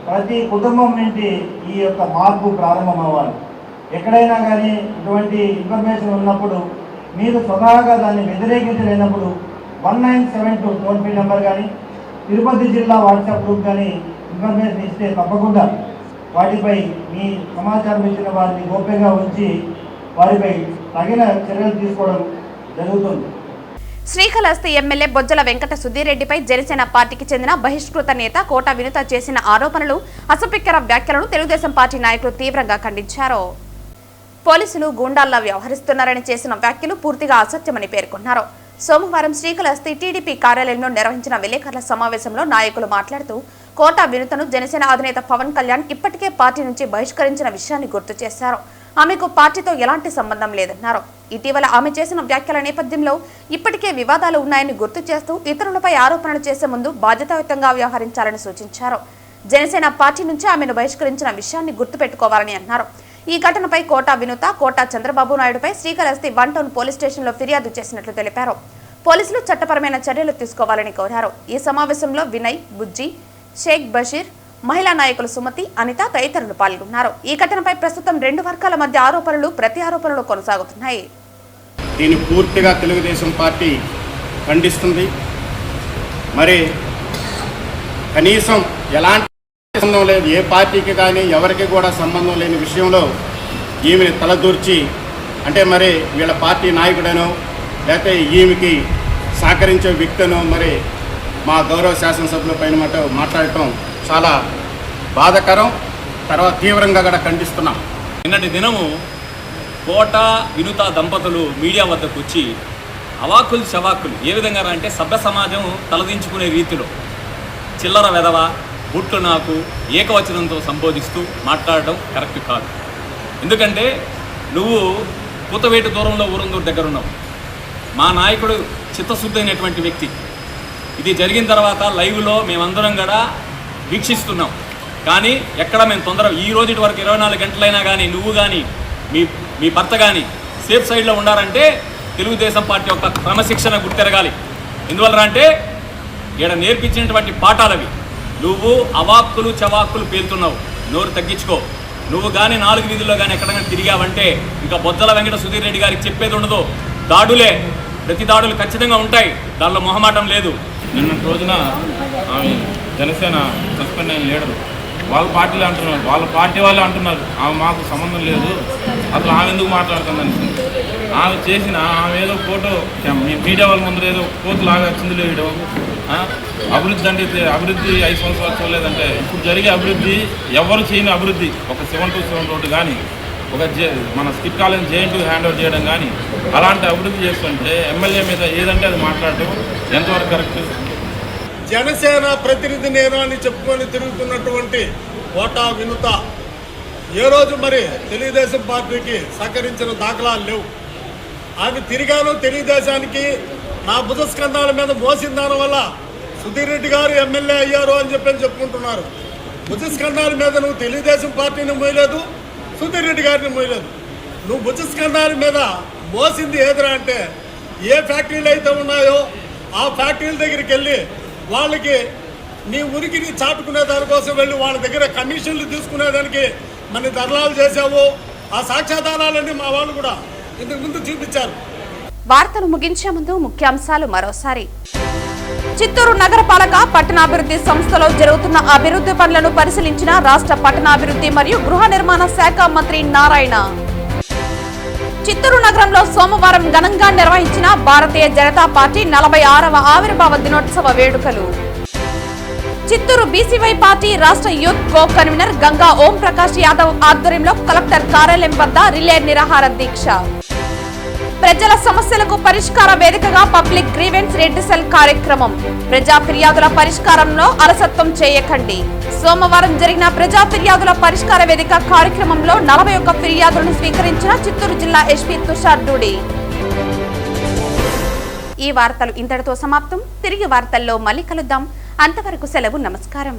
ప్రతి కుటుంబం నుండి ఈ యొక్క మార్పు ప్రారంభం అవ్వాలి. ఎక్కడైనా కానీ ఇటువంటి ఇన్ఫర్మేషన్ ఉన్నప్పుడు మీరు స్వతహాగా దాన్ని వ్యతిరేకించలేనప్పుడు 1972 టోల్ ఫ్రీ నెంబర్ కానీ, తిరుపతి జిల్లా వాట్సాప్ గ్రూప్ కానీ ఇన్ఫర్మేషన్ ఇస్తే తప్పకుండా వాటిపై మీ సమాచారం ఇచ్చిన వారిని గోప్యంగా ఉంచి వారిపై తగిన చర్యలు తీసుకోవడం జరుగుతుంది. శ్రీకాళహస్తి ఎమ్మెల్యే బొజ్జల వెంకట సుధీరెడ్డిపై జనసేన పార్టీకి చెందిన బహిష్కృత నేత కోట వినుత చేసిన ఆరోపణలు, అసభ్యకర వ్యాఖ్యలను తెలుగుదేశం పార్టీ నాయకులు తీవ్రంగా ఖండించారు. పోలీసులు గూండాల్లా వ్యవహరిస్తున్నారని చేసిన వ్యాఖ్యలు పూర్తిగా అసత్యమని పేర్కొన్నారు. సోమవారం శ్రీకాళహస్తి టీడీపీ కార్యాలయంలో నిర్వహించిన విలేకరుల సమావేశంలో నాయకులు మాట్లాడుతూ, కోట వినుతను జనసేన అధినేత పవన్ కళ్యాణ్ ఇప్పటికే పార్టీ నుంచి బహిష్కరించిన విషయాన్ని గుర్తు చేశారు. ఆమెకు పార్టీతో ఎలాంటి సంబంధం లేదన్నారు. ఇటీవల ఆమె చేసిన వ్యాఖ్యల నేపథ్యంలో ఇప్పటికే వివాదాలు ఉన్నాయని గుర్తు చేస్తూ, ఇతరులపై ఆరోపణలు చేసే ముందు బాధ్యతాయుతంగా వ్యవహరించాలని సూచించారు. జనసేన పార్టీ నుంచి ఆమెను బహిష్కరించిన విషయాన్ని గుర్తుపెట్టుకోవాలని అన్నారు. ఈ ఘటనపై కోట వినుత, కోట చంద్రబాబు నాయుడుపై శ్రీకాళహస్తి 1 టౌన్ పోలీస్ స్టేషన్లో ఫిర్యాదు చేసినట్లు తెలిపారు. పోలీసులు చట్టపరమైన చర్యలు తీసుకోవాలని కోరారు. ఈ సమావేశంలో వినయ్, బుజ్జి, షేక్ బషీర్, మహిళా నాయకులు సుమతి, అనిత తదితరులు పాల్గొన్నారు. ఈ ఘటనపై ప్రస్తుతం 2 వర్గాల మధ్య ఆరోపణలు, ప్రతి ఆరోపణలు కొనసాగుతున్నాయి. దీన్ని పూర్తిగా తెలుగుదేశం పార్టీ ఖండిస్తుంది. మరి కనీసం ఎలాంటి సంబంధం లేదు, ఏ పార్టీకి కానీ ఎవరికి కూడా సంబంధం లేని విషయంలో ఈమెని తలదూర్చి, అంటే మరి వీళ్ళ పార్టీ నాయకుడనో లేకపోతే ఈమెకి సహకరించే వ్యక్తినో మరి మా గౌరవ శాసనసభ్యుల పైన మాట్లాడటం చాలా బాధాకరం. తర్వాత తీవ్రంగా కూడా ఖండిస్తున్నాం. నిన్నటి దినము కోట వినుత దంపతులు మీడియా వద్దకు వచ్చి అవాక్కులు చవాక్కులు ఏ విధంగా అంటే సభ్య సమాజం తలదించుకునే రీతిలో చిల్లర వెధవ, బుట్లు నాకు ఏకవచనంతో సంబోధిస్తూ మాట్లాడడం కరెక్ట్ కాదు. ఎందుకంటే నువ్వు కూతవేటు దూరంలో ఊరందూరు దగ్గర ఉన్నావు. మా నాయకుడు చిత్తశుద్ధి అయినటువంటి వ్యక్తి. ఇది జరిగిన తర్వాత లైవ్లో మేమందరం కూడా వీక్షిస్తున్నాం. కానీ ఎక్కడ మేము ఈ రోజు వరకు 24 గంటలైనా కానీ నువ్వు కానీ మీ భర్త కానీ సేఫ్ సైడ్లో ఉండాలంటే తెలుగుదేశం పార్టీ యొక్క క్రమశిక్షణ గుర్తెరగాలి. ఎందువల్ల అంటే ఇక్కడ నేర్పించినటువంటి పాఠాలవి. నువ్వు అవాక్కులు చవాక్కులు పేలుతున్నావు, నోరు తగ్గించుకో. నువ్వు కానీ 4 వీధుల్లో కానీ ఎక్కడైనా తిరిగావంటే ఇంకా బొజ్జల వెంకట సుధీర్ రెడ్డి గారికి చెప్పేది ఉండదు. దాడులే, ప్రతి దాడులు ఖచ్చితంగా ఉంటాయి, దానిలో మొహమాటం లేదు. నిన్నటి రోజున ఆమె జనసేన సస్పెండ్ అయిన లీడరు వాళ్ళ పార్టీలో అంటున్నారు, వాళ్ళ పార్టీ వాళ్ళే అంటున్నారు ఆమె మాకు సంబంధం లేదు, అసలు ఆమె ఎందుకు మాట్లాడుతుందని. ఆమె చేసిన ఆమె ఏదో ఫోటో మీడియా వాళ్ళ ముందర ఏదో కోతులాగా చిందులు వేయడం, అభివృద్ధి అంటే అభివృద్ధి 5 సంవత్సరాలు చూడలేదంటే ఇప్పుడు జరిగే అభివృద్ధి ఎవరు చేయని అభివృద్ధి, ఒక 7-7 రోడ్డు కానీ, ఒక మన skip college JNT hand over చేయడం కానీ అలాంటి అభివృద్ధి చేస్తుంటే ఎమ్మెల్యే మీద ఏదంటే అది మాట్లాడటం ఎంతవరకు కరెక్ట్? జనసేన ప్రతినిధి నేను అని చెప్పుకొని తిరుగుతున్నటువంటి కోట వినుత ఏ రోజు మరి తెలుగుదేశం పార్టీకి సహకరించిన దాఖలాలు లేవు. ఆమె తిరిగాను తెలుగుదేశానికి నా భుజస్కంధాల మీద మోసిన దానివల్ల సుధీర్ రెడ్డి గారు ఎమ్మెల్యే అయ్యారు అని చెప్పుకుంటున్నారు. భుజస్కంధాల మీద నువ్వు తెలుగుదేశం పార్టీని మోయలేదు, సుధీర్ రెడ్డి గారిని మోయలేదు. నువ్వు భుజస్కంధాల మీద మోసింది ఏదిరా అంటే ఏ ఫ్యాక్టరీలు అయితే ఉన్నాయో ఆ ఫ్యాక్టరీల దగ్గరికి వెళ్ళి వాళ్ళకి నీ ఉనికిని చాటుకునే దానికోసం వెళ్ళి వాళ్ళ దగ్గర కమిషన్లు తీసుకునేదానికి మన ధర్నాలు చేసావు. ఆ సాక్ష్యాధారాలన్నీ మా వాళ్ళు కూడా ఇంతకు ముందు చూపించారు. వార్తలు ముగించే ముందు ముఖ్యాంశాలు మరోసారి. చిత్తూరు నగరపాలక పట్టణాభివృద్ధి సంస్థలో జరుగుతున్న అభివృద్ధి పనులను పరిశీలించిన రాష్ట్ర పట్టణాభివృద్ధి మరియు గృహ నిర్మాణ శాఖ మంత్రి నారాయణ. చిత్తూరు నగరంలో సోమవారం ఘనంగా నిర్వహించిన భారతీయ జనతా పార్టీ 46వ ఆవిర్భావ దినోత్సవ వేడుకలు. చిత్తూరు బీసీవై పార్టీ రాష్ట్ర youth co convener Ganga Om Prakash Yadav ఆధ్వర్యంలో కలెక్టర్ కార్యాలయం వద్ద రిలే నిరాహార దీక్ష. ప్రజల సమస్యలకు పరిష్కార వేదికగా పబ్లిక్ గ్రీవెన్స్ రెడ్డిసెల్ కార్యక్రమం. ప్రజా ఫిర్యాదుల పరిష్కారంలో అలసత్వం చేయకండి. సోమవారం జరిగిన ప్రజా ఫిర్యాదుల పరిష్కార వేదిక కార్యక్రమంలో 41 ఫిర్యాదులను స్వీకరించిన చిత్తూరు జిల్లా ఎస్పీ తుషార్ డూడి. ఈ వార్తలు ఇంతటితో సమాప్తం. తిరిగి వార్తల్లో మళ్ళీ కలుద్దాం. అంతవరకు సెలవు. నమస్కారం.